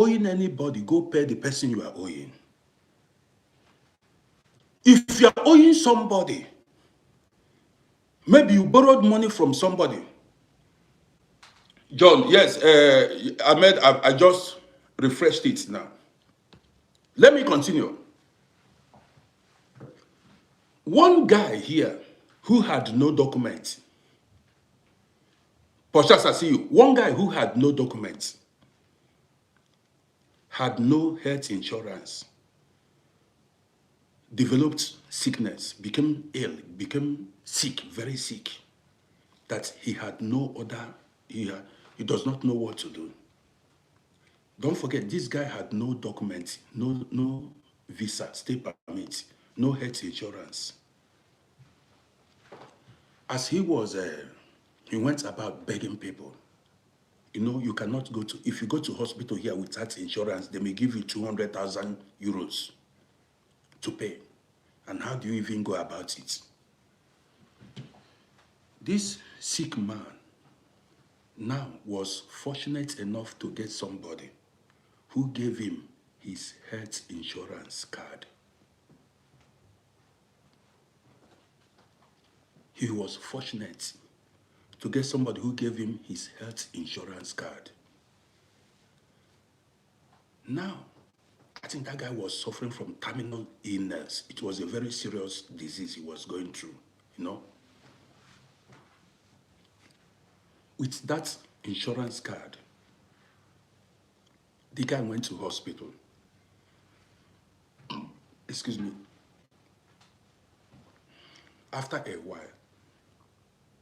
owing anybody, go pay the person you are owing. If you are owing somebody, maybe you borrowed money from somebody. John, yes, Ahmed, I just refreshed it now. Let me continue. One guy here who had no document. Poshas, I see you. One guy who had no documents, had no health insurance, developed sickness, became ill, became sick, very sick, that he had no other, he does not know what to do. Don't forget, this guy had no documents, no visa, stay permit, no health insurance. As he went about begging people. You know, you cannot go to, if you go to hospital here without insurance, they may give you 200,000 euros to pay. And how do you even go about it? This sick man now was fortunate enough to get somebody who gave him his health insurance card. He was fortunate to get somebody who gave him his health insurance card. Now, I think that guy was suffering from terminal illness. It was a very serious disease he was going through, you know. With that insurance card, the guy went to hospital. Excuse me. After a while,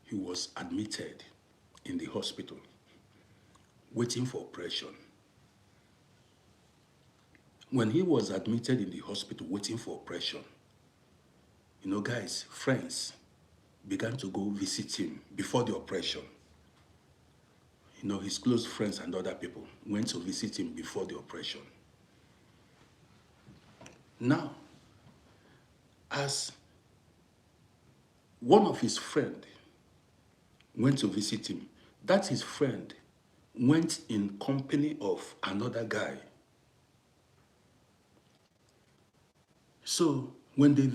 he was admitted in the hospital, waiting for operation. When he was admitted in the hospital, waiting for operation, you know, guys, friends began to go visit him before the operation. You know, his close friends and other people went to visit him before the operation. Now, as one of his friends went to visit him, that his friend went in company of another guy. So when they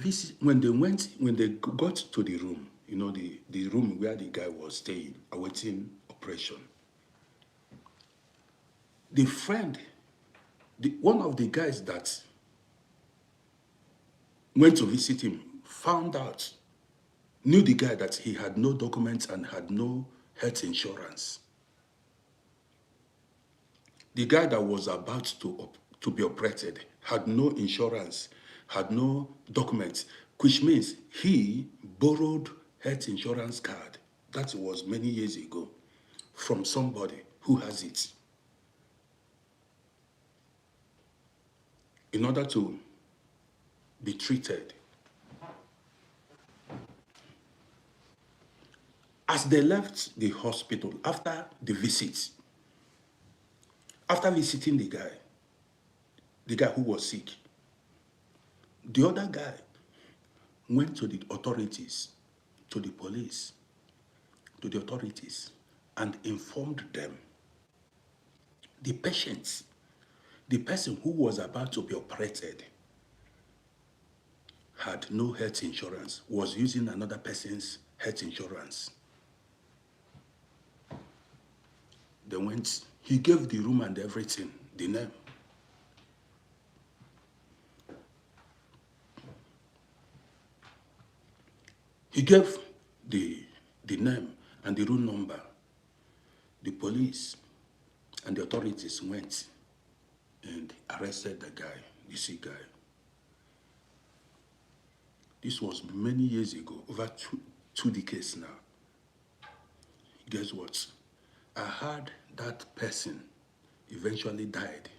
got to the room, you know, the room where the guy was staying, awaiting operation, the friend, one of the guys that went to visit him, found out, knew the guy that he had no documents and had no health insurance. The guy that was about to be operated had no insurance, had no documents, which means he borrowed health insurance card. That was many years ago from somebody who has it in order to be treated. As they left the hospital after the visit, after visiting the guy who was sick, the other guy went to the authorities, to the police, to the authorities, and informed them. The patient, the person who was about to be operated, had no health insurance, was using another person's health insurance. They went, he gave the room and everything, the name. He gave the name and the room number. The police and the authorities went and arrested the guy, the sick guy. This was many years ago, over two decades now. Guess what? I heard that person eventually died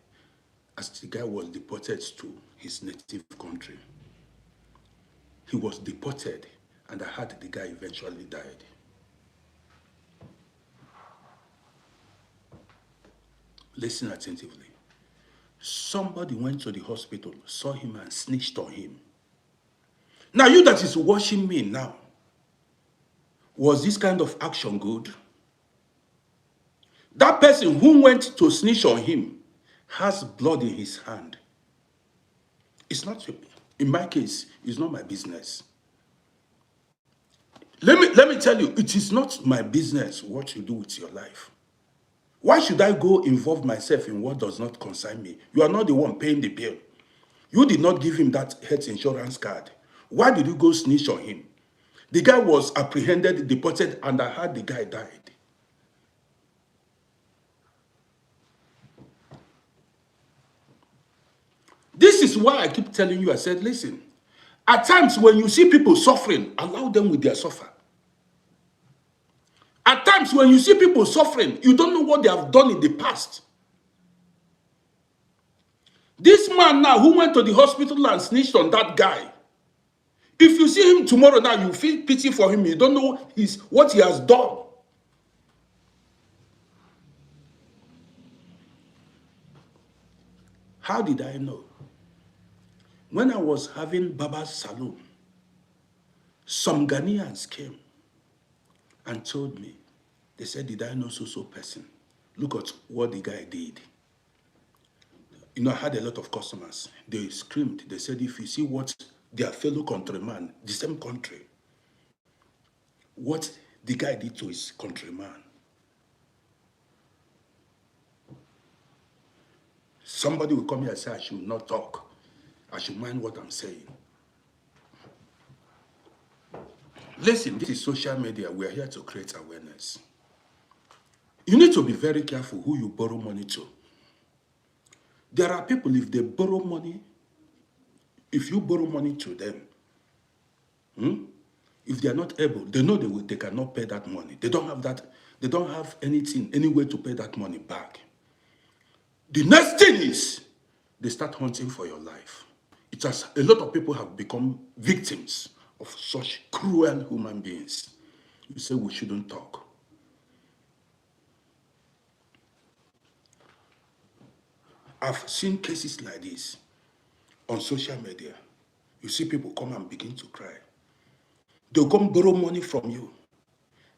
as the guy was deported to his native country. He was deported, and I heard the guy eventually died. Listen attentively. Somebody went to the hospital, saw him and snitched on him. Now, you that is watching me now, was this kind of action good? That person who went to snitch on him has blood in his hand, it's not, in my case, it's not my business. Let me tell you, it is not my business what you do with your life. Why should I go involve myself in what does not concern me? You are not the one paying the bill. You did not give him that health insurance card. Why did you go snitch on him? The guy was apprehended, deported, and I heard the guy died. This is why I keep telling you, I said, listen, at times when you see people suffering, allow them with their suffer. At times when you see people suffering, you don't know what they have done in the past. This man now who went to the hospital and snitched on that guy, if you see him tomorrow now, you feel pity for him. You don't know what he has done. How did I know? When I was having Baba's Saloon, some Ghanaians came and told me, they said, did I know so person? Look at what the guy did. You know, I had a lot of customers. They screamed. They said, if you see what their fellow countryman, the same country, what the guy did to his countryman. Somebody will come here and say, I should not talk. I should mind what I'm saying. Listen, this is social media. We are here to create awareness. You need to be very careful who you borrow money to. There are people, if they borrow money, if you borrow money to them, if they are not able, they know they cannot pay that money. They don't have that, they don't have anything, any way to pay that money back. The next thing is, they start hunting for your life. A lot of people have become victims of such cruel human beings. You say we shouldn't talk. I've seen cases like this on social media. You see people come and begin to cry. They'll come borrow money from you.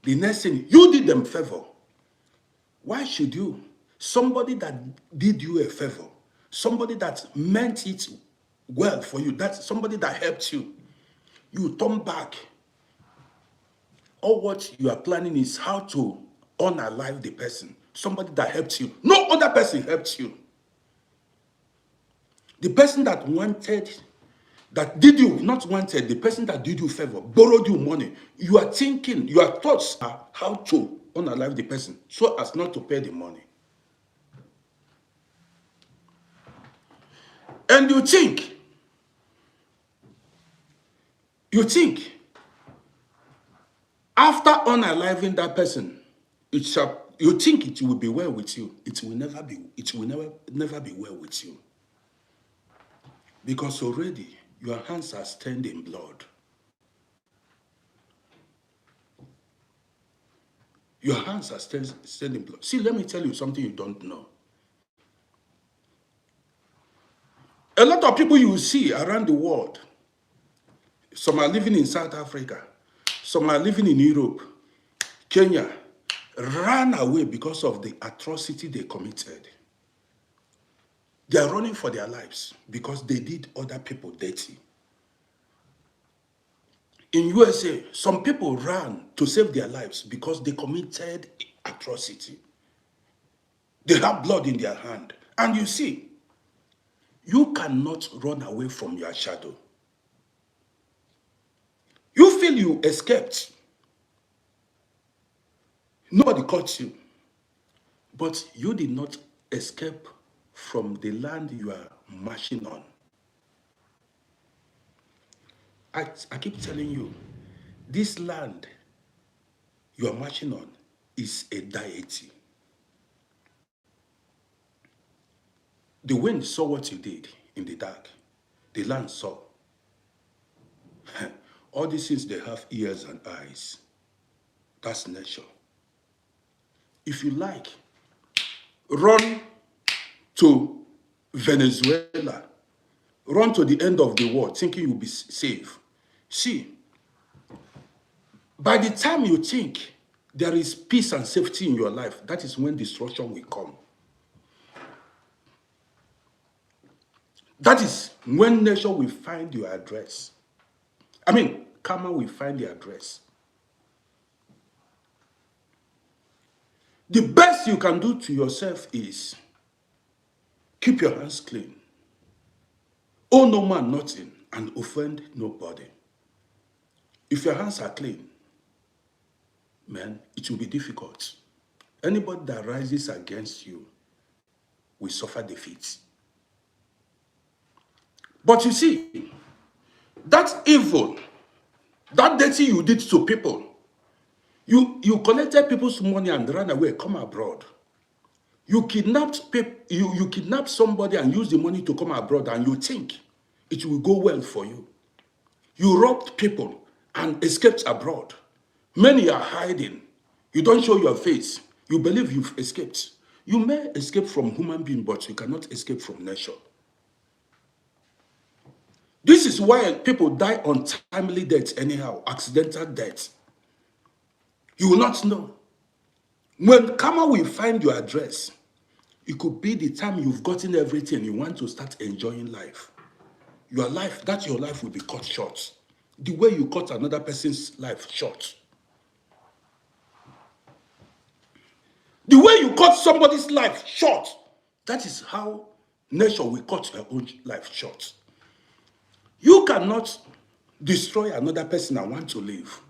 The next thing, you did them favor. Why should you? Somebody that did you a favor, somebody that meant it well for you, that's somebody that helped you, you turn back. All what you are planning is how to unalive the person, somebody that helped you. No other person helped you. The person that wanted, that did you, not wanted, the person that did you favor, borrowed you money. You are thinking, your thoughts are how to unalive the person so as not to pay the money. And you think, after unaliving that person, you think it will be well with you. It will never be well with you. Because already your hands are stained in blood. Your hands are stained in blood. See, let me tell you something you don't know. A lot of people you see around the world, some are living in South Africa, some are living in Europe, Kenya, ran away because of the atrocity they committed. They are running for their lives because they did other people dirty. In USA, some people ran to save their lives because they committed atrocity. They have blood in their hand. And you see, you cannot run away from your shadow. You feel you escaped. Nobody caught you. But you did not escape from the land you are marching on. I keep telling you, this land you are marching on is a deity. The wind saw what you did in the dark. The land saw. All these things, they have ears and eyes. That's nature. If you like, run to Venezuela. Run to the end of the world thinking you'll be safe. See, by the time you think there is peace and safety in your life, that is when destruction will come. That is when nature will find your address. I mean, karma will find the address. The best you can do to yourself is keep your hands clean. Owe no man nothing and offend nobody. If your hands are clean, man, it will be difficult. Anybody that rises against you will suffer defeat. But you see, that evil, that dirty you did to people, you collected people's money and ran away, come abroad. You kidnapped somebody and used the money to come abroad, and you think it will go well for you. You robbed people and escaped abroad. Many are hiding. You don't show your face. You believe you've escaped. You may escape from human being, but you cannot escape from nature. This is why people die untimely deaths anyhow, accidental deaths. You will not know. When karma will find your address, it could be the time you've gotten everything you want to start enjoying life. Your life will be cut short. The way you cut another person's life short. The way you cut somebody's life short, that is how nature will cut your own life short. You cannot destroy another person and want to live.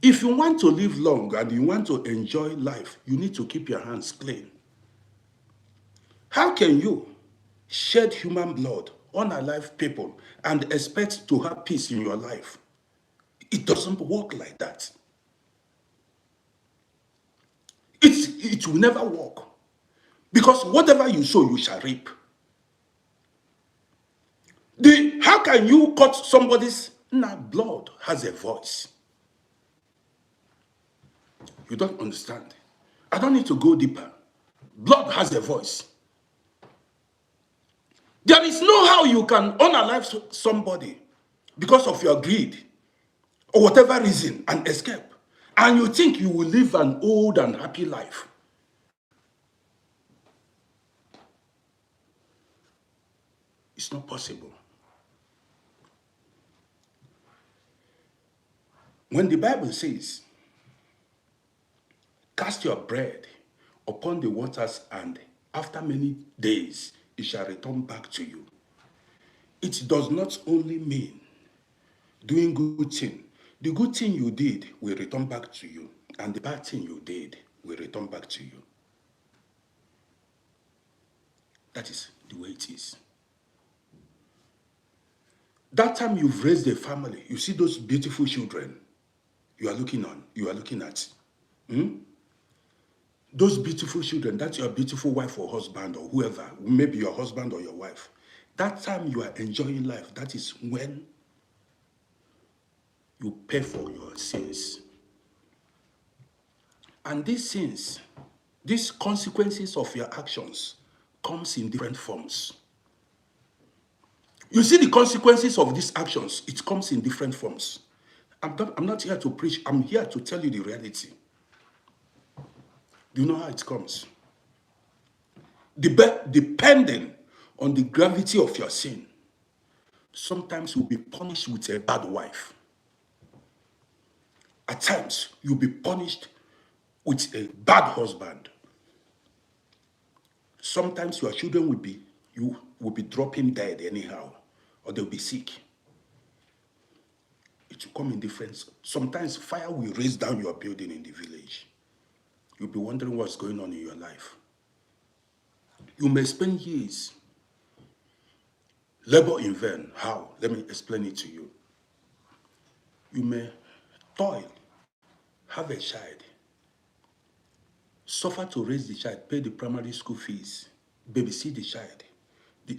If you want to live long and you want to enjoy life, you need to keep your hands clean. How can you shed human blood on alive people and expect to have peace in your life? It doesn't work like that. It will never work. Because whatever you sow, you shall reap. How can you cut somebody's blood has a voice? You don't understand. I don't need to go deeper. Blood has a voice. There is no how you can unalive somebody because of your greed or whatever reason and escape. And you think you will live an old and happy life. It's not possible. When the Bible says, cast your bread upon the waters and after many days it shall return back to you, it does not only mean doing good thing. The good thing you did will return back to you, and the bad thing you did will return back to you. That is the way it is. That time you've raised a family, you see those beautiful children you are looking at. Those beautiful children, that's your beautiful wife or husband or whoever, maybe your husband or your wife. That time you are enjoying life, that is when you pay for your sins. And these sins, these consequences of your actions comes in different forms. You see the consequences of these actions, it comes in different forms. I'm not here to preach, I'm here to tell you the reality. Do you know how it comes? Depending on the gravity of your sin, sometimes you'll be punished with a bad wife. At times, you'll be punished with a bad husband. Sometimes your children will be dropping dead anyhow, or they'll be sick. It will come in different. Sometimes fire will raise down your building in the village. You'll be wondering what's going on in your life. You may spend years labor in vain. How? Let me explain it to you. You may toil, have a child, suffer to raise the child, pay the primary school fees, babysit the child,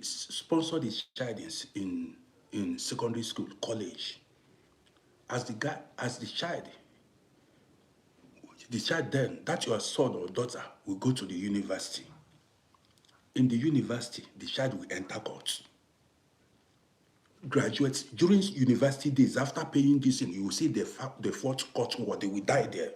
sponsor the child in secondary school, college. As the child then, that your son or daughter will go to the university. In the university, the child will enter court. Graduates, during university days, after paying this, you will see the fourth court war, they will die there.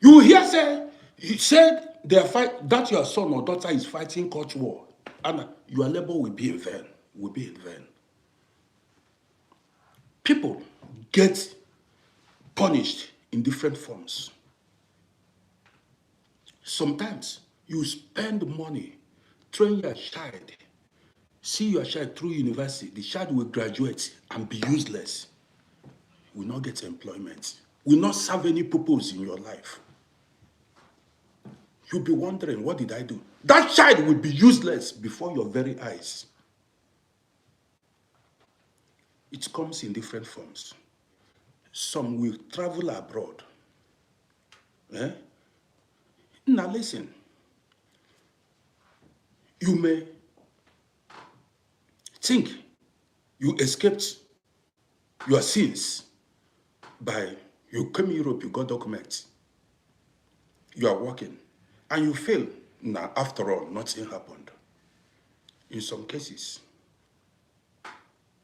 You will hear he said they are that your son or daughter is fighting court war, and your labor will be in vain. Will be in vain. People get punished in different forms. Sometimes you spend money train your child, see your child through university. The child will graduate and be useless, will not get employment, will not serve any purpose in your life. You'll be wondering, what did I do? That child will be useless before your very eyes. It comes in different forms. Some will travel abroad. Eh? Now listen, you may think you escaped your sins by you came to Europe, you got documents, you are working, and you fail. Now, after all, nothing happened. In some cases,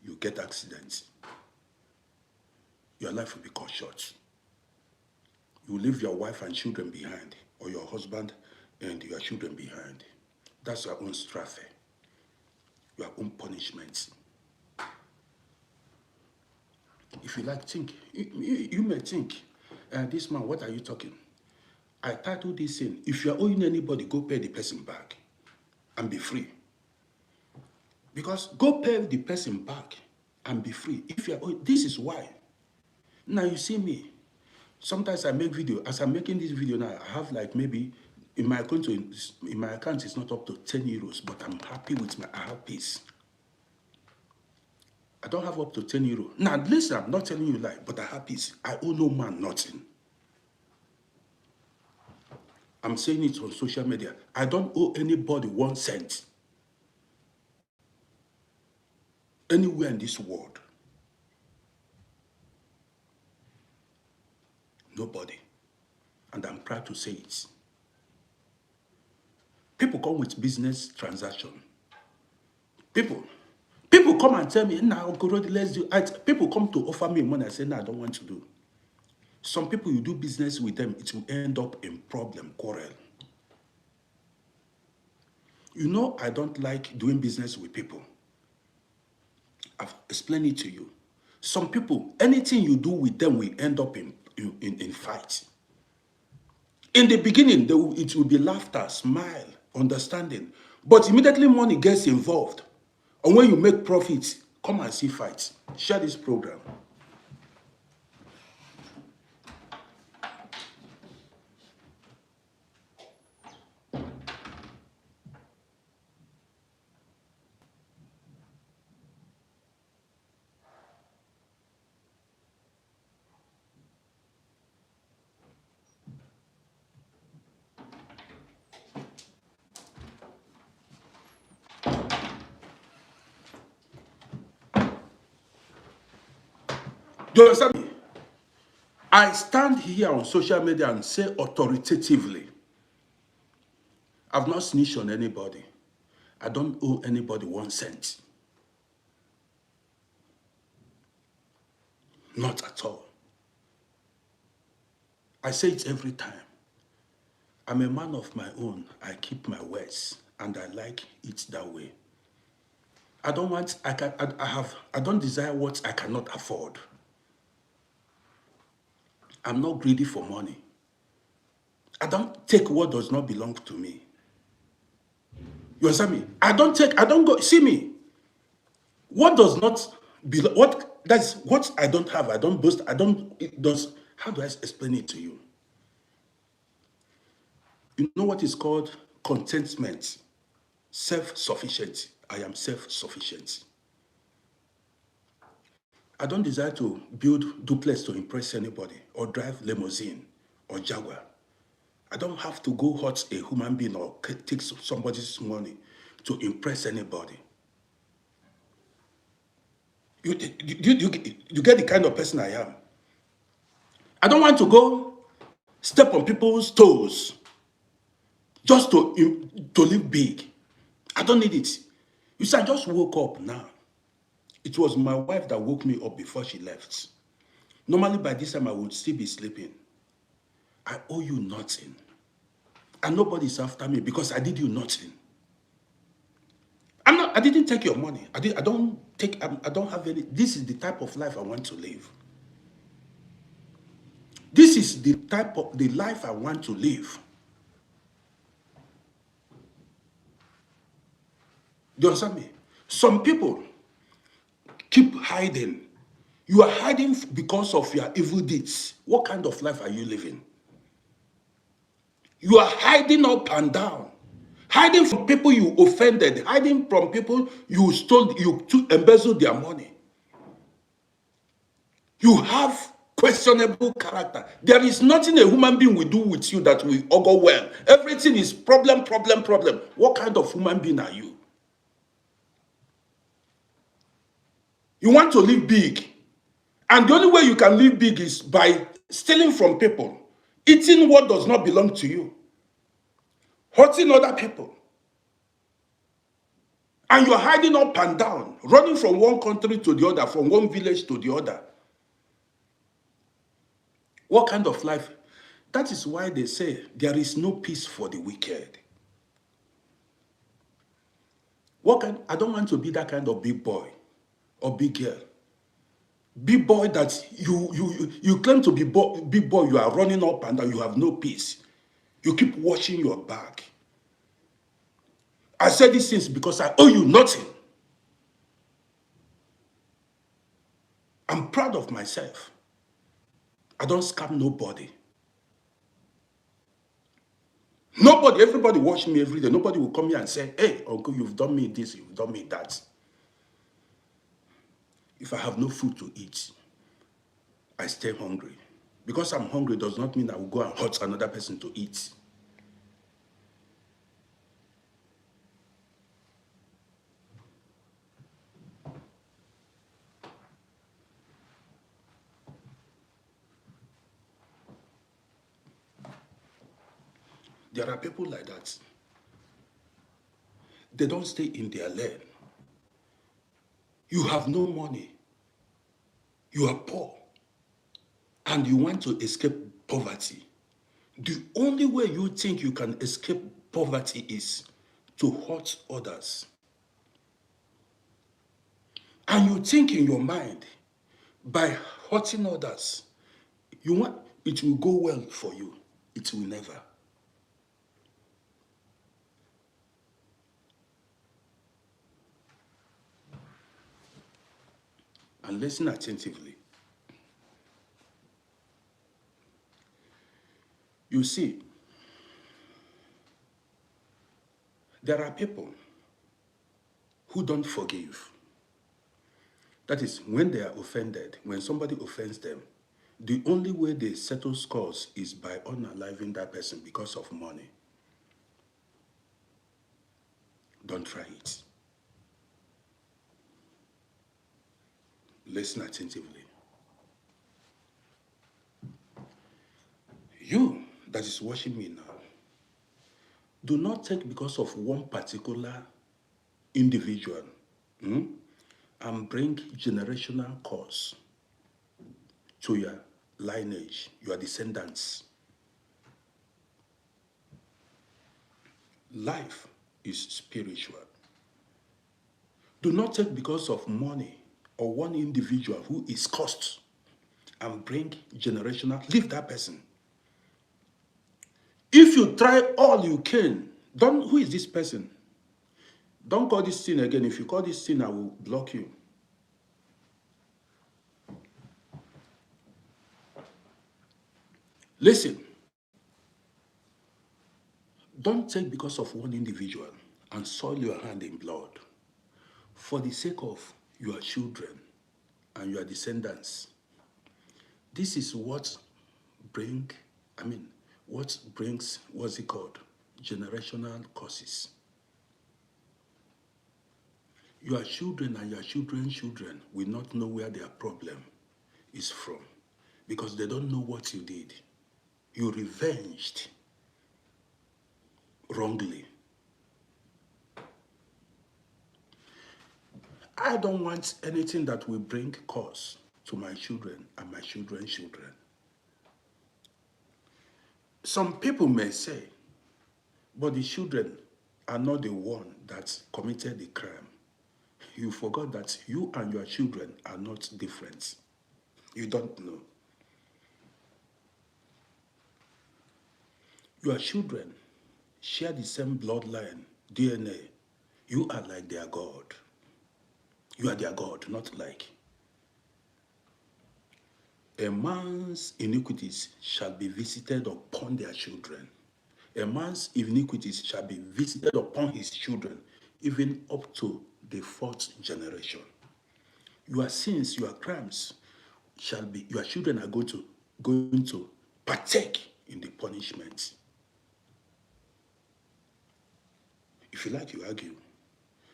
you get accidents. Your life will be cut short. You leave your wife and children behind, or your husband and your children behind. That's your own strafe, your own punishment. If you like, think. You may think, this man, what are you talking? I titled this in, if you're owing anybody, go pay the person back and be free. Because go pay the person back and be free. If you're owing, this is why. Now you see me. Sometimes I make video. As I'm making this video now, I have like maybe in my account, it's not up to 10 euros, but I'm happy with I have peace. I don't have up to 10 euros. Now listen, I'm not telling you lie, but I have peace. I owe no man nothing. I'm saying it on social media. I don't owe anybody 1 cent. Anywhere in this world. Nobody. And I'm proud to say it. People come with business transaction. People come and tell me, now, let's do it. People come to offer me money. I say, no, I don't want to do. Some people, you do business with them, it will end up in problem, quarrel. You know, I don't like doing business with people. I've explained it to you. Some people, anything you do with them will end up in fight. In the beginning, it will be laughter, smile, understanding. But immediately money gets involved. And when you make profits, come and see fights. Share this program. Do you understand me? I stand here on social media and say authoritatively, I've not snitched on anybody. I don't owe anybody 1 cent. Not at all. I say it every time. I'm a man of my own. I keep my words, and I like it that way. I don't desire what I cannot afford. I'm not greedy for money. I don't take what does not belong to me. You understand me? I don't go, see me. What does not belong, that's what I don't have, I don't boast, how do I explain it to you? You know what is called contentment, self-sufficient. I am self-sufficient. I don't desire to build duplex to impress anybody or drive limousine or Jaguar. I don't have to go hurt a human being or take somebody's money to impress anybody. You get the kind of person I am. I don't want to go step on people's toes just to live big. I don't need it. You see, I just woke up now. It was my wife that woke me up before she left. Normally by this time I would still be sleeping. I owe you nothing. and nobody's after me because I did you nothing. I didn't take your money. I don't have any. This is the type of life I want to live. This is the type of the life I want to live. Do you understand me? Some people keep hiding. You are hiding because of your evil deeds. What kind of life are you living? You are hiding up and down. Hiding from people you offended. Hiding from people you stole, embezzled their money. You have questionable character. There is nothing a human being will do with you that will augur well. Everything is problem, problem, problem. What kind of human being are you? You want to live big. And the only way you can live big is by stealing from people, eating what does not belong to you, hurting other people. And you're hiding up and down, running from one country to the other, from one village to the other. What kind of life? That is why they say there is no peace for the wicked. I don't want to be that kind of big boy or big girl. Big boy that you claim to be big boy, you are running up and down, you have no peace. You keep watching your back. I said these things because I owe you nothing. I'm proud of myself. I don't scam nobody. Nobody, everybody watch me every day. Nobody will come here and say, hey, uncle, you've done me this, you've done me that. If I have no food to eat, I stay hungry. Because I'm hungry does not mean I will go and hurt another person to eat. There are people like that. They don't stay in their lane. You have no money. You are poor. And you want to escape poverty. The only way you think you can escape poverty is to hurt others. And you think in your mind, by hurting others, it will go well for you. It will never. And listen attentively. You see, there are people who don't forgive. That is, when they are offended, when somebody offends them, the only way they settle scores is by unaliving that person because of money. Don't try it. Listen attentively. You that is watching me now, do not take because of one particular individual and bring generational curse to your lineage, your descendants. Life is spiritual. Do not take because of money or one individual who is cursed and bring generational, leave that person. If you try all you can, who is this person? Don't call this sin again. If you call this sin, I will block you. Listen, don't take because of one individual and soil your hand in blood for the sake of your children and your descendants. This is what brings, what's it called? Generational curses. Your children and your children's children will not know where their problem is from because they don't know what you did. You revenged wrongly. I don't want anything that will bring curse to my children and my children's children. Some people may say, But the children are not the one that committed the crime. You forgot that you and your children are not different. You don't know. Your children share the same bloodline, DNA. You are like their God. You are their God, not like. A man's iniquities shall be visited upon their children. A man's iniquities shall be visited upon his children, even up to the fourth generation. Your sins, your crimes shall be, your children are going to partake in the punishment. If you like, you argue.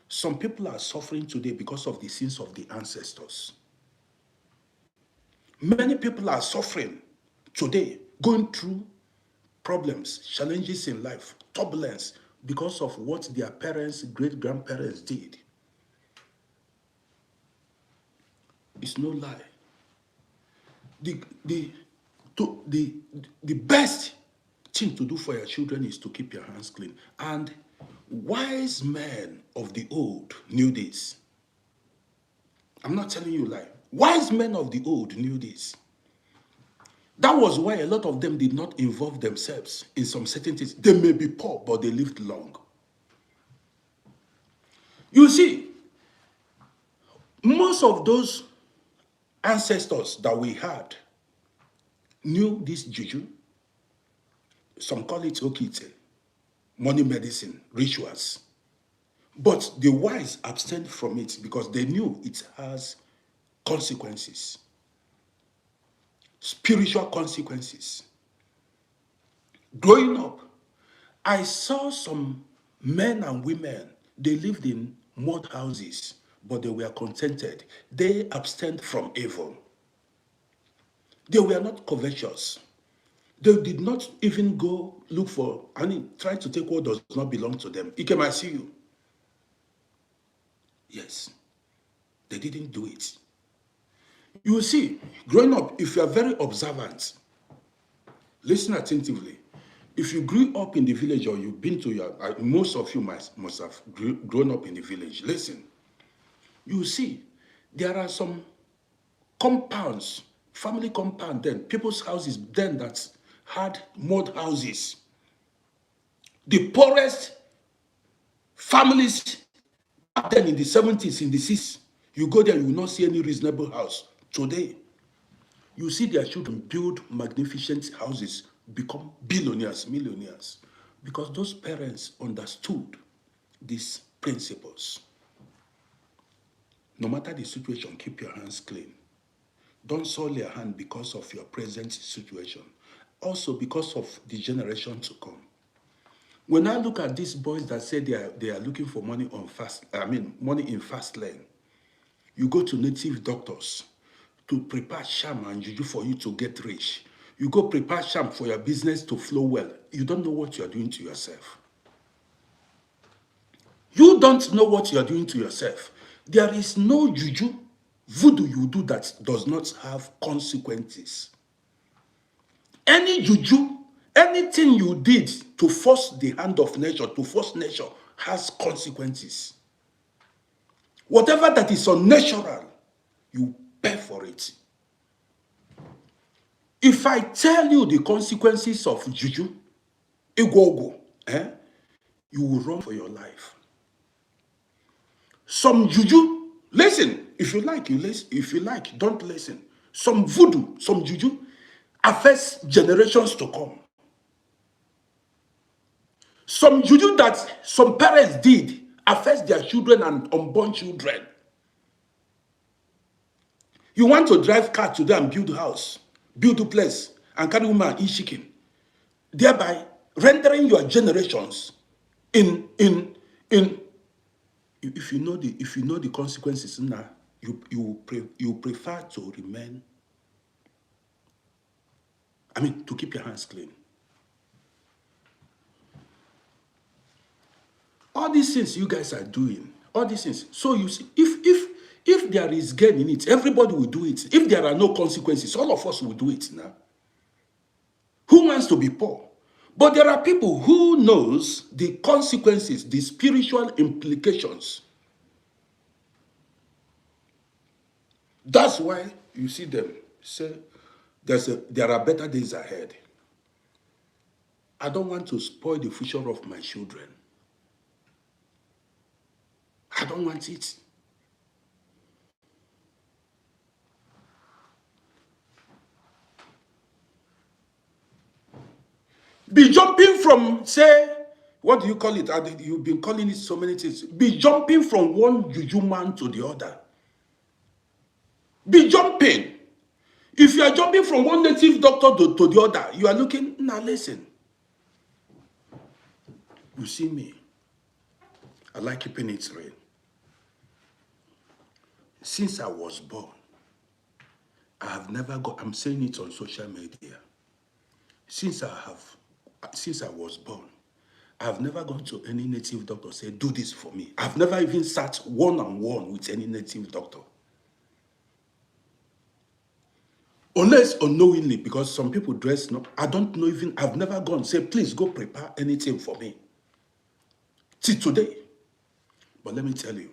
Some people are suffering today because of the sins of the ancestors. Many people are suffering today, going through problems, challenges in life, turbulence, because of what their parents, great-grandparents did. It's no lie. The, the, the best thing to do for your children is to keep your hands clean. And wise men of the old knew this. I'm not telling you a lie. Wise men of the old knew this. That was why a lot of them did not involve themselves in some certain things. They may be poor, but they lived long. You see, most of those ancestors that we had knew this juju. Some call it okite, money medicine, rituals. But the wise abstained from it because they knew it has consequences, spiritual consequences. Growing up, I saw some men and women, they lived in mud houses, but they were contented. They abstained from evil. They were not covetous. They did not even go look for, try to take what does not belong to them. Ikem, I see you. Yes, they didn't do it. You see, growing up, if you are very observant, listen attentively. If you grew up in the village or you've been to most of you must have grown up in the village. Listen, you see, there are some compounds, family compound then, people's houses then that had mud houses. The poorest families back then in the 70s, in the 60s, you go there, you will not see any reasonable house. Today, you see their children build magnificent houses, become billionaires, millionaires, because those parents understood these principles. No matter the situation, keep your hands clean. Don't soil your hand because of your present situation. Also because of the generation to come. When I look at these boys that say they are looking for money money in fast lane, you go to native doctors to prepare sham and juju for you to get rich. You go prepare sham for your business to flow well. You don't know what you are doing to yourself. You don't know what you are doing to yourself. There is no juju, voodoo you do that does not have consequences. Any juju, anything you did to force the hand of nature, to force nature, has consequences. Whatever that is unnatural, you pay for it. If I tell you the consequences of juju, you will run for your life. Some juju, listen, if you like, you listen. If you like, don't listen. Some voodoo, some juju affects generations to come. Some juju that some parents did affects their children and unborn children. You want to drive car today and build a house, build a place, and carry woman and eat chicken, thereby rendering your generations in if you know the consequences now, you prefer to remain, to keep your hands clean. All these things you guys are doing, all these things. So you see, if there is gain in it, everybody will do it. If there are no consequences, all of us will do it now. Who wants to be poor? But there are people who knows the consequences, the spiritual implications. That's why you see them say there are better days ahead. I don't want to spoil the future of my children. I don't want it. Be jumping from, say, what do you call it? You've been calling it so many things. Be jumping from one juju man to the other. Be jumping. If you are jumping from one native doctor to the other, you are looking, now listen. You see me. I like keeping it real. Since I was born, I have never got, I'm saying it on social media. Since I was born, I have never gone to any native doctor say, do this for me. I've never even sat one-on-one with any native doctor. Unless unknowingly, because some people dress, no, I don't know even, I've never gone, say, please go prepare anything for me. Till today. But let me tell you,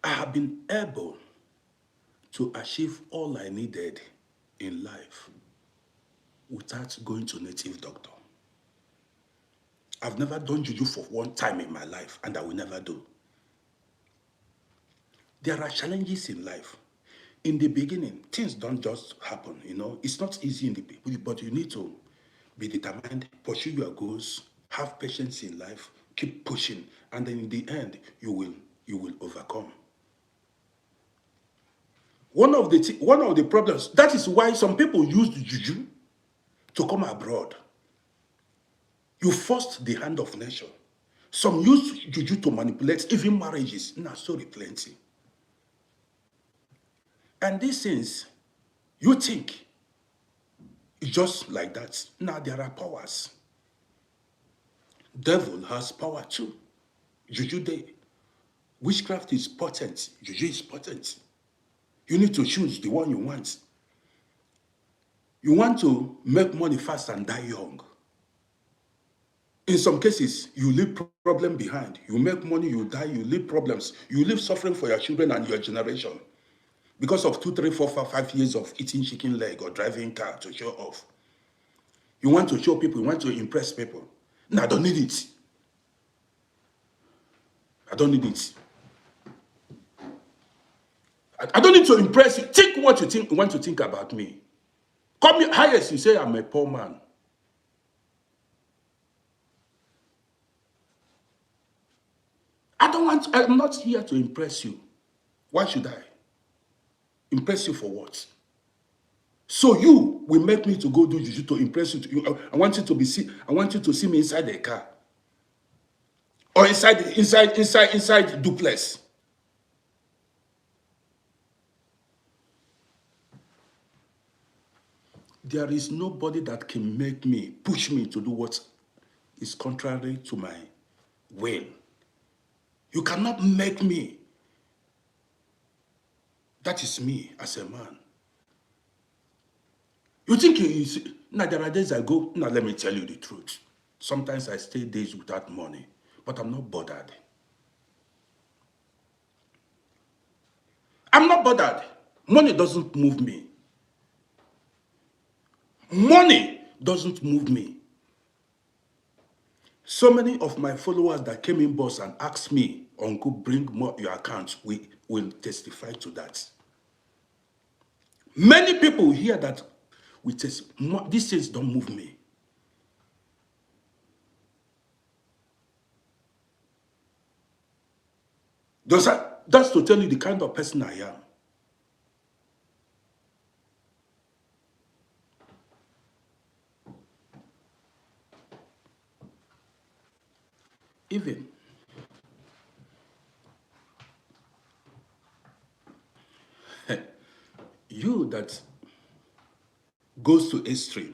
I have been able to achieve all I needed in life without going to native doctor. I've never done juju for one time in my life, and I will never do. There are challenges in life. In the beginning, things don't just happen, you know. It's not easy in the beginning, but you need to be determined, pursue your goals, have patience in life, keep pushing, and then in the end, you will overcome. One of the problems, that is why some people use juju to come abroad. You forced the hand of nature. Some use juju to manipulate even marriages. Nah, sorry, plenty. And these things, you think it's just like that. Now there are powers. Devil has power too. Juju day. Witchcraft is potent. Juju is potent. You need to choose the one you want. You want to make money fast and die young. In some cases, you leave problem behind. You make money, you die, you leave problems. You leave suffering for your children and your generation. Because of 2, 3, 4, 5 years of eating chicken leg or driving car to show off. You want to show people, you want to impress people. No, I don't need it. I don't need it. I don't need to impress you. Think what you want to think about me. Call me highest, you say I'm a poor man. I'm not here to impress you. Why should I? Impress you for what? So you will make me to go do juju to impress you. I want you to see me inside the car. Or inside duplex. There is nobody that can push me to do what is contrary to my will. You cannot make me. That is me as a man. You think now there are days I go, now let me tell you the truth. Sometimes I stay days without money, but I'm not bothered. I'm not bothered. Money doesn't move me. Money doesn't move me. So many of my followers that came in boss and asked me, Uncle, bring more your account, we will testify to that. Many people hear that these things don't move me. That's to tell you the kind of person I am. Even you that goes to extreme,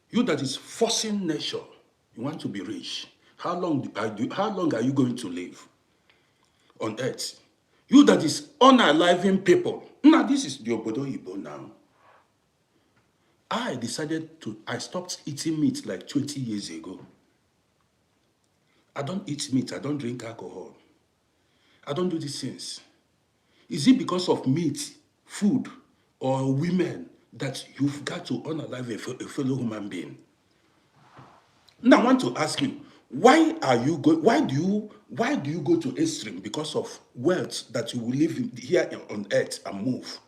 you that is forcing nature, you want to be rich. How long are you going to live on earth? You that is unaliving people. Now, this is the Obodo Igbo now. I stopped eating meat like 20 years ago. I don't eat meat. I don't drink alcohol. I don't do these things. Is it because of meat, food, or women that you've got to unalive a fellow human being? Now I want to ask you, why do you go to extreme because of wealth that you will live here on earth and move?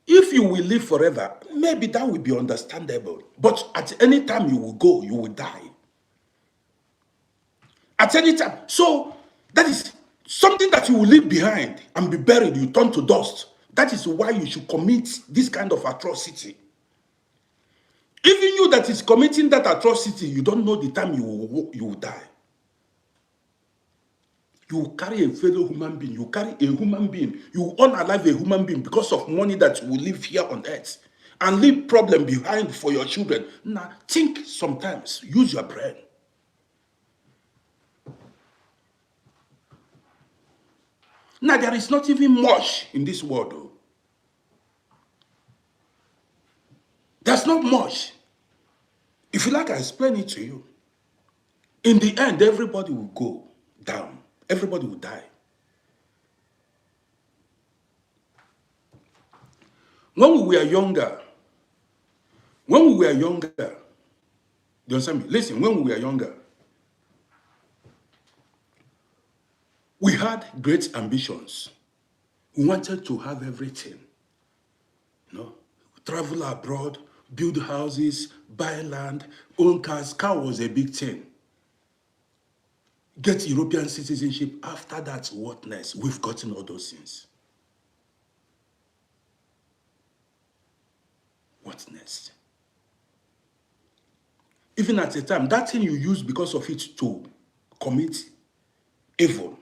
If you will live forever, maybe that will be understandable. But at any time you will go, you will die. At any time. So that is something that you will leave behind and be buried, you turn to dust. That is why you should commit this kind of atrocity. Even you that is committing that atrocity, you don't know the time you will die. You carry a fellow human being, you carry a human being, you unalive a human being because of money that you will live here on earth and leave problem behind for your children. Now, think sometimes, use your brain. Now, there is not even much in this world, though. There's not much. If you like, I explain it to you. In the end, everybody will go down. Everybody will die. When we were younger, do you understand me? Listen, when we were younger, we had great ambitions. We wanted to have everything. You know, travel abroad, build houses, buy land, own cars. Car was a big thing. Get European citizenship. After that, what next? We've gotten all those things. What next? Even at a time, that thing you use because of it to commit evil,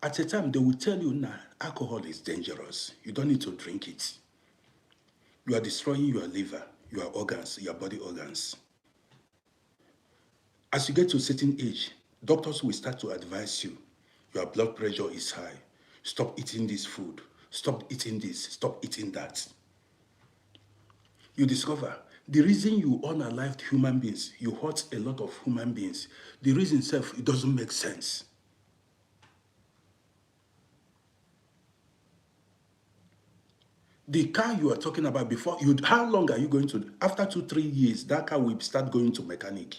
at a time they will tell you, nah, alcohol is dangerous. You don't need to drink it. You are destroying your liver, your organs, your body organs. As you get to a certain age, doctors will start to advise you. Your blood pressure is high. Stop eating this food. Stop eating this. Stop eating that. You discover the reason you unalived human beings, you hurt a lot of human beings, the reason itself, it doesn't make sense. The car you are talking about before, how long are you going to, after 2-3 years, that car will start going to mechanic,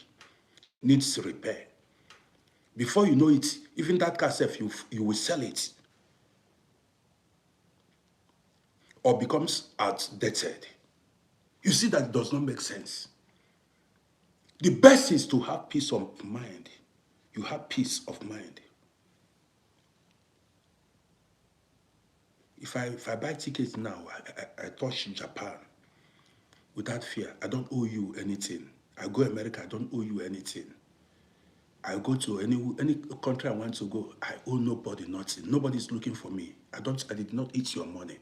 needs repair. Before you know it, even that car self, you will sell it or becomes outdated. You see that does not make sense. The best is to have peace of mind. You have peace of mind. If I buy tickets now, I touch Japan without fear. I don't owe you anything. I go America, I don't owe you anything. I go to any country I want to go, I owe nobody nothing. Nobody's looking for me. I did not eat your money.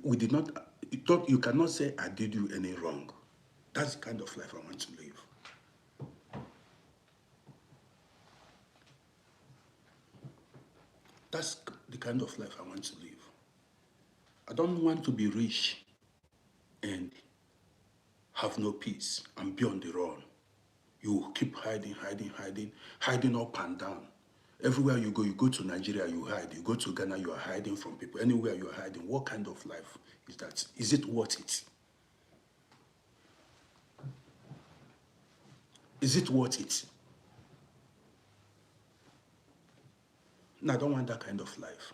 We did not, you cannot say I did you any wrong. That's the kind of life I want to live. That's the kind of life I want to live. I don't want to be rich and have no peace and be on the run. You keep hiding up and down. Everywhere you go to Nigeria, you hide. You go to Ghana, you are hiding from people. Anywhere you are hiding. What kind of life is that? Is it worth it? Is it worth it? No, I don't want that kind of life.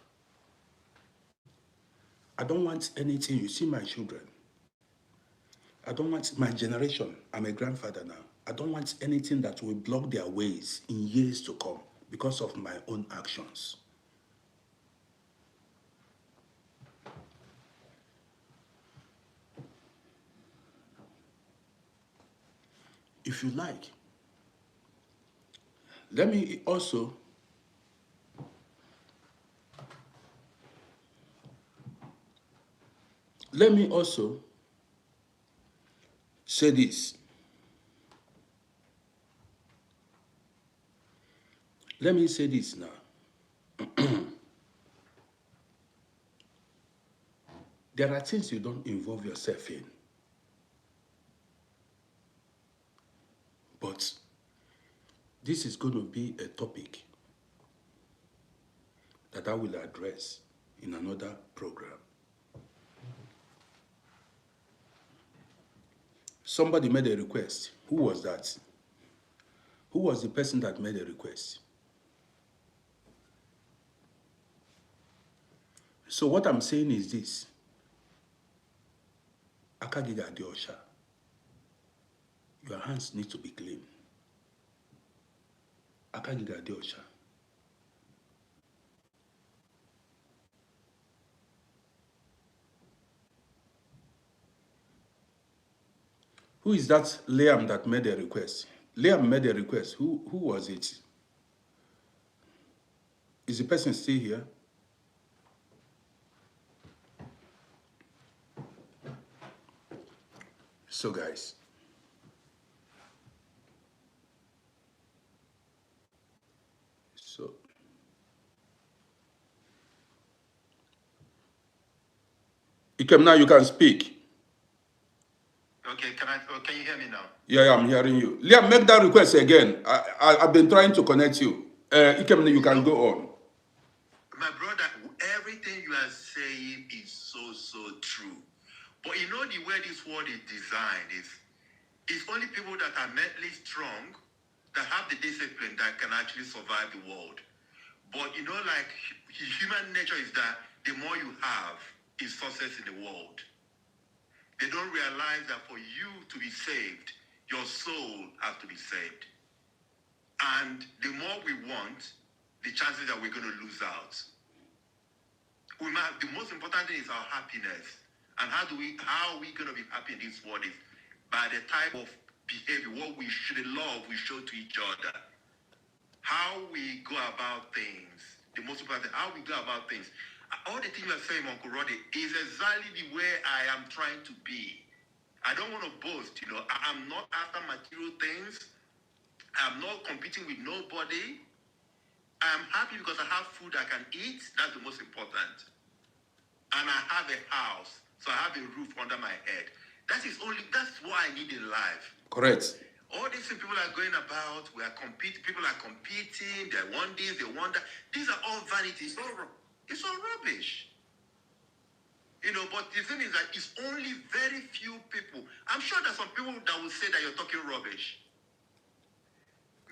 I don't want anything. You see my children. I don't want my generation. I'm a grandfather now. I don't want anything that will block their ways in years to come because of my own actions. If you like, let me also say this. Let me say this now. There are things you don't involve yourself in. But this is going to be a topic that I will address in another program. Somebody made a request. Who was that? Who was the person that made a request? So what I'm saying is this. Akagiga Diosha, your hands need to be clean. Akagiga Diosha. Who is that Liam that made a request? Liam made a request. Who was it? Is the person still here? So guys, Ikem, now you can speak. Okay, can you hear me now? Yeah, I'm hearing you. Liam, make that request again. I've been trying to connect you. Ikem, you can go on. My brother, everything you are saying is so true. But you know the way this world is designed is it's only people that are mentally strong that have the discipline that can actually survive the world. But you know, like human nature is that the more you have is success in the world. They don't realize that for you to be saved, your soul has to be saved. And the more we want, the chances that we're going to lose out. The most important thing is our happiness. And how are we going to be happy in this world is by the type of behavior, what we should love, we show to each other. How we go about things. The most important thing, how we go about things. All the things you're saying, Uncle Roddy, is exactly the way I am trying to be. I don't want to boast, I'm not after material things. I'm not competing with nobody. I'm happy because I have food I can eat. That's the most important. And I have a house. So I have a roof under my head. That's what I need in life. Correct. All these things people are going about, people are competing, they want this, they want that. These are all vanity. It's all rubbish. But the thing is that it's only very few people. I'm sure there's some people that will say that you're talking rubbish.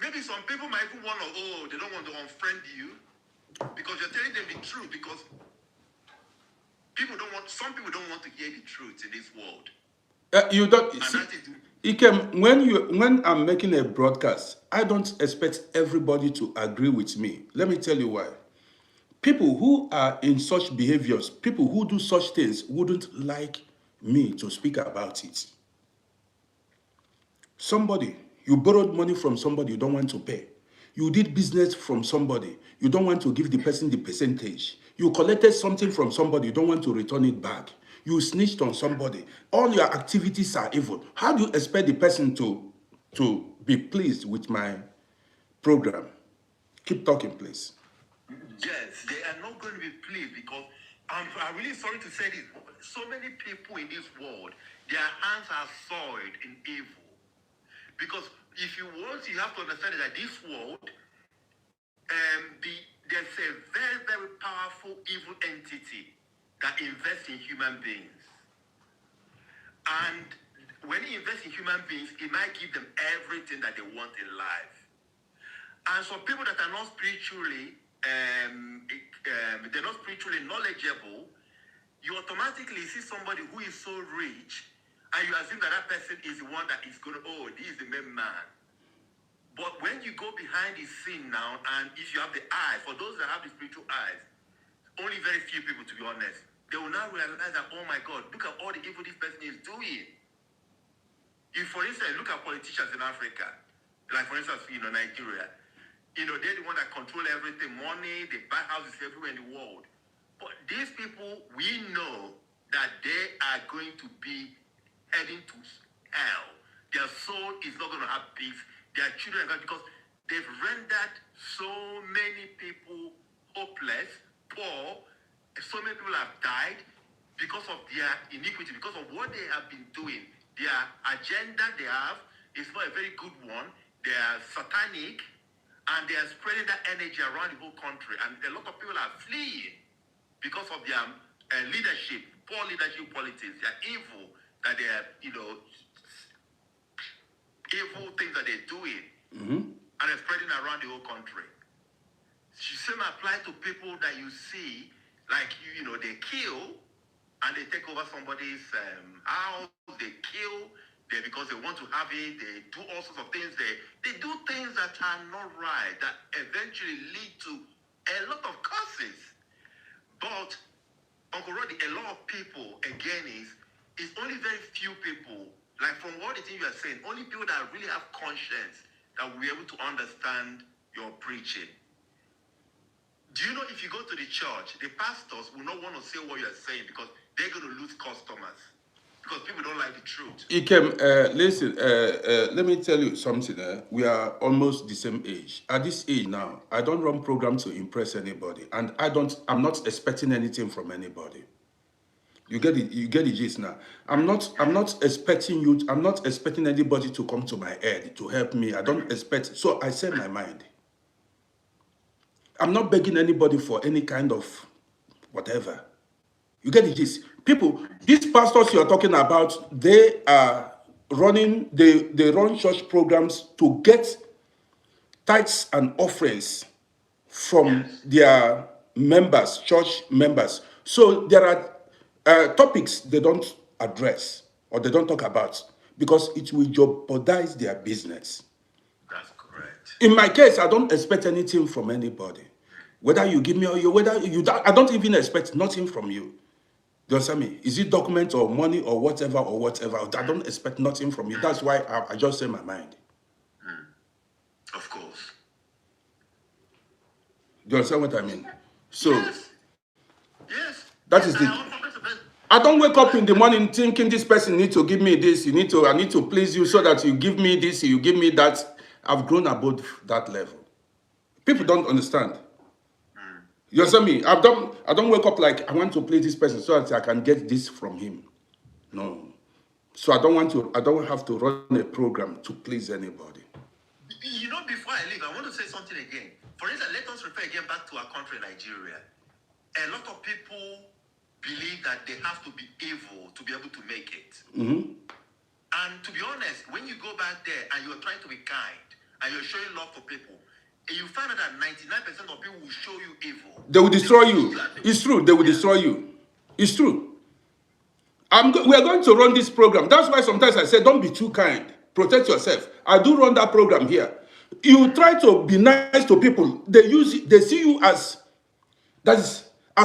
Maybe some people might even they don't want to unfriend you because you're telling them the truth, because some people don't want to hear the truth in this world. You don't see, Ikem, when I'm making a broadcast, I don't expect everybody to agree with me. Let me tell you why. People who are in such behaviors, people who do such things, wouldn't like me to speak about it. Somebody, you borrowed money from somebody you don't want to pay. You did business from somebody, you don't want to give the person the percentage. You collected something from somebody, you don't want to return it back. You snitched on somebody. All your activities are evil. How do you expect the person to be pleased with my program? Keep talking, please. Yes, they are not going to be pleased because I'm really sorry to say this. So many people in this world, their hands are soiled in evil. Because if you want, you have to understand that this world, there's a very, very powerful evil entity that invests in human beings. And when he invests in human beings, he might give them everything that they want in life. And some people that are not spiritually, they're not spiritually knowledgeable, you automatically see somebody who is so rich, and you assume that person is the one that is going to, this is the main man. But when you go behind the scene now, and if you have the eyes, for those that have the spiritual eyes, only very few people, to be honest, they will now realize that, oh my God, look at all the evil this person is doing. If, for instance, look at politicians in Africa, like for instance, Nigeria, they're the one that control everything, money, they buy houses everywhere in the world. But these people, we know that they are going to be heading to hell. Their soul is not going to have peace. Their children are going, because they've rendered so many people hopeless, poor. So many people have died. because of their iniquity, because of what they have been doing. Their agenda they have is not a very good one. They are satanic, and they are spreading that energy around the whole country. And a lot of people are fleeing because of their leadership, poor leadership politics. They are evil, that they are, evil things that they're doing, and they're spreading around the whole country. The same apply to people that you see, like they kill and they take over somebody's house, they kill, because they want to have it, they do all sorts of things, they do things that are not right, that eventually lead to a lot of curses. But Uncle Roddy, a lot of people, again, is only very few people, like from what the thing you are saying, only people that really have conscience that will be able to understand your preaching. Do you know if you go to the church, the pastors will not want to say what you are saying because they're going to lose customers, because people don't like the truth. Ikem, listen, let me tell you something. We are almost the same age. At this age now, I don't run programs to impress anybody, and I'm not expecting anything from anybody. You get it. You get the gist now. I'm not expecting you. I'm not expecting anybody to come to my head to help me. I don't expect. So I say my mind. I'm not begging anybody for any kind of whatever. You get the gist. People, these pastors you are talking about, they are running. They run church programs to get tithes and offerings from their members, church members. So there are topics they don't address or they don't talk about because it will jeopardize their business. That's correct. In my case, I don't expect anything from anybody. Whether you give me or I don't even expect nothing from you. Do you understand me? Is it document or money or whatever or whatever? I don't expect nothing from you. That's why I just say my mind. Of course. Do you understand what I mean? So Yes. that is the. I don't wake up in the morning thinking this person needs to give me this. I need to please you so that you give me this, you give me that. I've grown above that level. People don't understand. You understand me? I don't wake up like I want to please this person so that I can get this from him. No. So I don't have to run a program to please anybody. Before I leave, I want to say something again. For instance, let us refer again back to our country, Nigeria. A lot of people believe that they have to be evil to be able to make it. And to be honest, when you go back there and you're trying to be kind and you're showing love for people, and you find out that 99% of people will show you evil. They will destroy you. It's true. They will destroy you. It's true. We are going to run this program. That's why sometimes I say, don't be too kind. Protect yourself. I do run that program here. You try to be nice to people. They see you as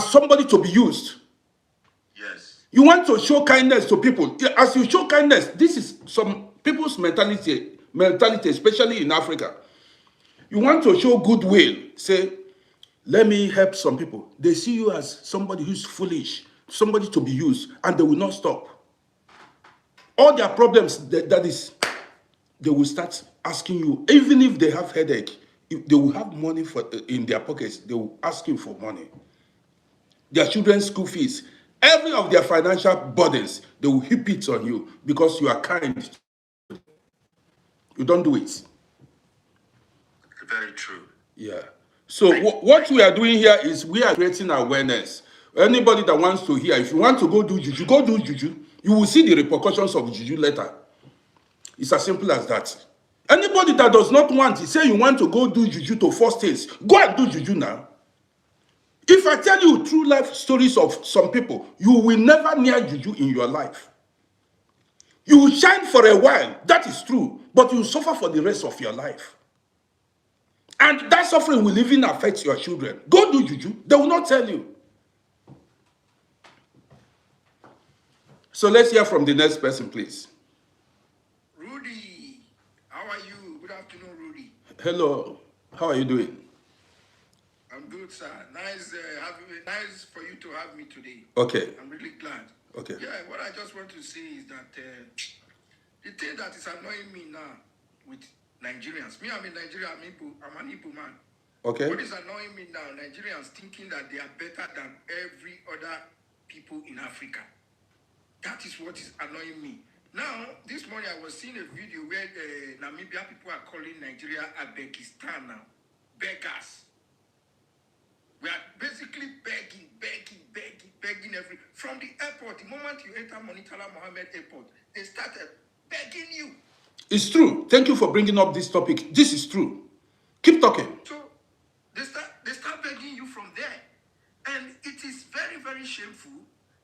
somebody to be used. Yes. You want to show kindness to people. As you show kindness, this is some people's mentality, especially in Africa. You want to show goodwill. Say, let me help some people. They see you as somebody who's foolish, somebody to be used, and they will not stop. All their problems, they will start asking you, even if they have headache, if they will have money in their pockets, they will ask you for money. Their children's school fees, every of their financial burdens, they will heap it on you because you are kind. You don't do it. Very true. Yeah. So what we are doing here is we are creating awareness. Anybody that wants to hear, if you want to go do juju, go do juju. You will see the repercussions of juju later. It's as simple as that. Anybody that does not want to say you want to go do juju to force things, go and do juju now. If I tell you true life stories of some people, you will never near juju in your life. You will shine for a while, that is true, but you will suffer for the rest of your life. And that suffering will even affect your children. Go do juju, they will not tell you. So let's hear from the next person, please. Rudy, how are you? Good afternoon, Rudy. Hello, how are you doing? I'm good, sir. Nice for you to have me today. Okay. I'm really glad. Okay. Yeah, what I just want to say is that the thing that is annoying me now with Nigerians, I'm in Nigeria, I'm an Igbo man. Okay. What is annoying me now, Nigerians thinking that they are better than every other people in Africa. That is what is annoying me. Now, this morning I was seeing a video where Namibia people are calling Nigeria Uzbekistan now. Beggars. We are basically begging from the airport. The moment you enter Monitala Mohammed Airport, they started begging you. It's true. Thank you for bringing up this topic. This is true. Keep talking. So they start begging you from there. And it is very, very shameful.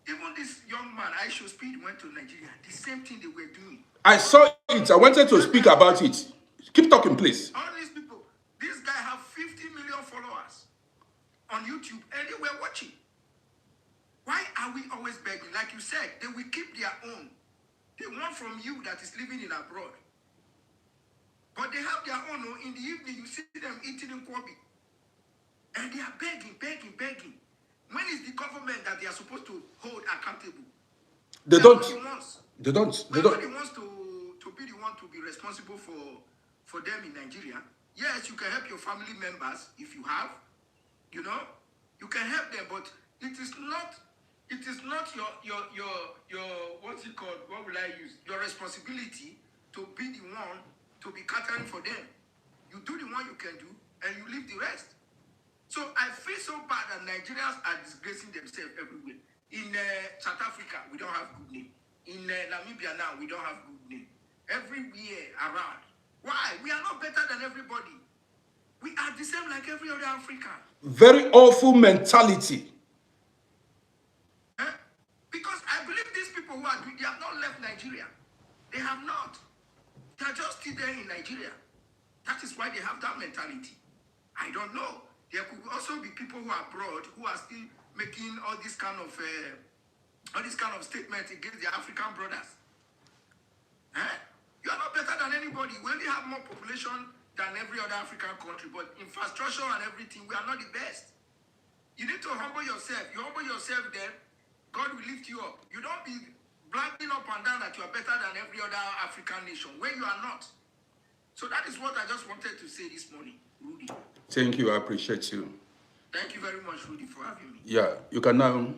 Even this young man, Aisho Speed, went to Nigeria. The same thing they were doing. I saw it. I wanted to speak about it. Keep talking, please. All these people, this guy have 50 million followers on YouTube, and they were watching. Why are we always begging? Like you said, they will keep their own. They want from you that is living in abroad. But they have their own. In the evening, you see them eating in Kwabi. And they are begging. When is the government that they are supposed to hold accountable? They don't. They don't. Nobody wants to be the one to be responsible for them in Nigeria. Yes, you can help your family members if you have. You know, you can help them, but it is not your what's it called? What will I use? Your responsibility to be the one to be catering for them. You do the one you can do, and you leave the rest. So I feel so bad that Nigerians are disgracing themselves everywhere. In South Africa, we don't have good name. In Namibia now, we don't have good name. Everywhere around. Why? We are not better than everybody. We are the same like every other African. Very awful mentality. Because I believe these people who are doing, they have not left Nigeria. They have not. They are just still there in Nigeria. That is why they have that mentality. I don't know. There could also be people who are abroad who are still making all this kind of statements against their African brothers. You are not better than anybody. We only have more population than every other African country, but infrastructure and everything, we are not the best. You need to humble yourself. You humble yourself, then God will lift you up. You don't be blanking up and down that you are better than every other African nation when you are not. So that is what I just wanted to say this morning, Rudy. Thank you. I appreciate you. Thank you very much, Rudy, for having me. Yeah, you can now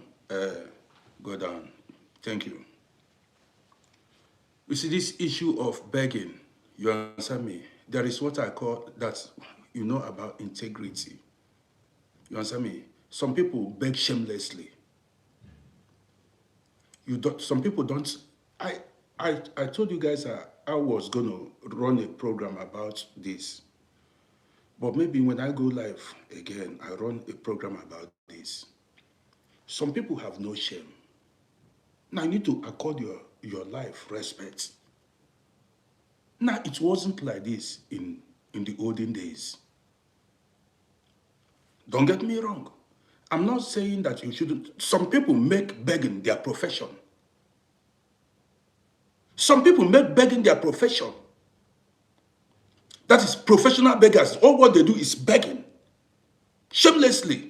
go down. Thank you. You see, this issue of begging, you understand me? There is what I call that, you know, about integrity. You understand me? Some people beg shamelessly. Some people don't. I told you guys I was going to run a program about this. But maybe when I go live again, I run a program about this. Some people have no shame. Now, you need to accord your life respect. Now, it wasn't like this in the olden days. Don't get me wrong. I'm not saying that you shouldn't. Some people make begging their profession. Some people make begging their profession. That is professional beggars. All what they do is begging. Shamelessly.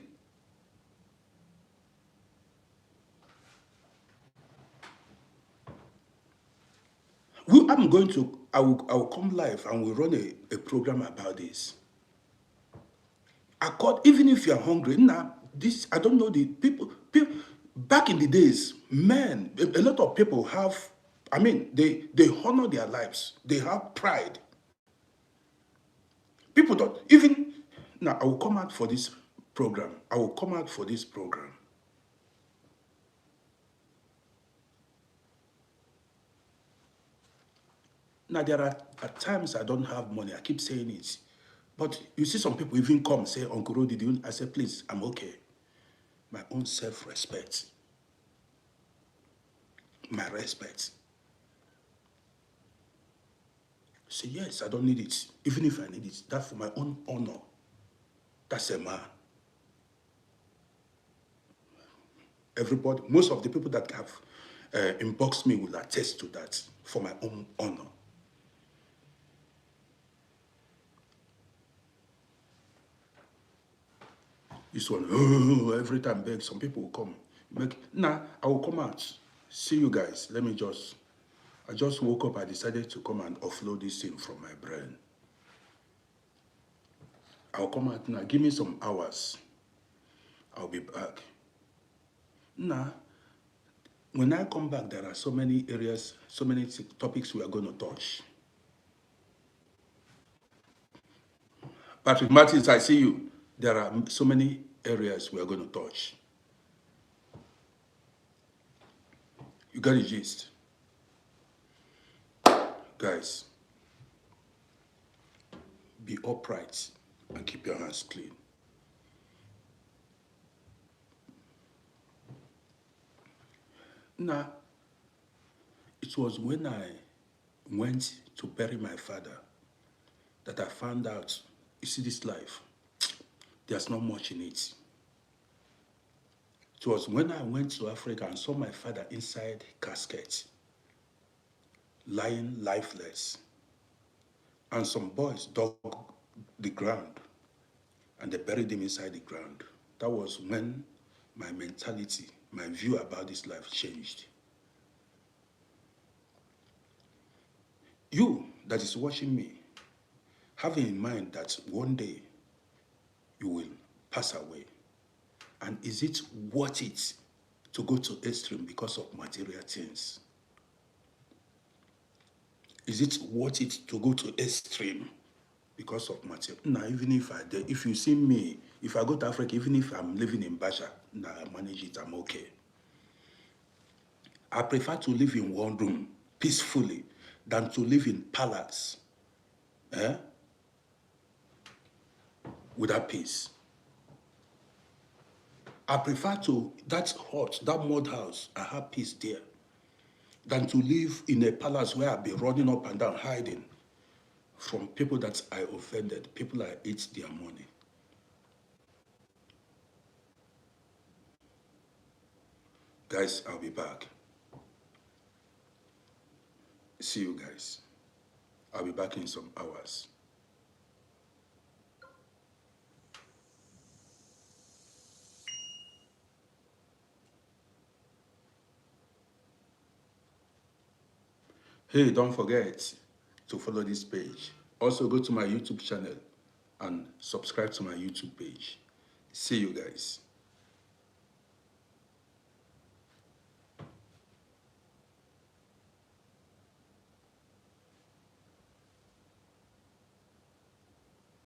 I will come live and we'll run a program about this. Even if you are hungry, now, I don't know the people, back in the days, men, a lot of people have, they honor their lives. They have pride. People don't, even, now I will come out for this program. Now, there are at times I don't have money. I keep saying it. But you see some people even come say, Uncle Rodi, I say, please, I'm okay. My own self-respect. My respect. Say, yes, I don't need it. Even if I need it, that's for my own honor. That's a man. Everybody, most of the people that have inboxed me will attest to that, for my own honor. This one, every time beg, some people will come. I will come out. See you guys. I just woke up. I decided to come and offload this thing from my brain. I'll come out now. Give me some hours. I'll be back. When I come back, there are so many areas, so many topics we are going to touch. Patrick Martins, I see you. There are so many areas we are going to touch. You got the gist. Guys, be upright and keep your hands clean. Now, it was when I went to bury my father that I found out, you see, this life, there's not much in it. It was when I went to Africa and saw my father inside casket, lying lifeless. And some boys dug the ground and they buried him inside the ground. That was when my mentality, my view about this life changed. You that is watching me, have in mind that one day you will pass away. And is it worth it to go to extreme because of material things? Is it worth it to go to extreme because of material? Now, even if you see me, if I go to Africa, even if I'm living in Basha, nah, I manage it, I'm okay. I prefer to live in one room peacefully than to live in palace without peace. I prefer to, that hut, that mud house, I have peace there, than to live in a palace where I'll be running up and down, hiding from people that I offended, people I ate their money. Guys, I'll be back. See you guys. I'll be back in some hours. Hey, don't forget to follow this page. Also, go to my YouTube channel and subscribe to my YouTube page. See you guys.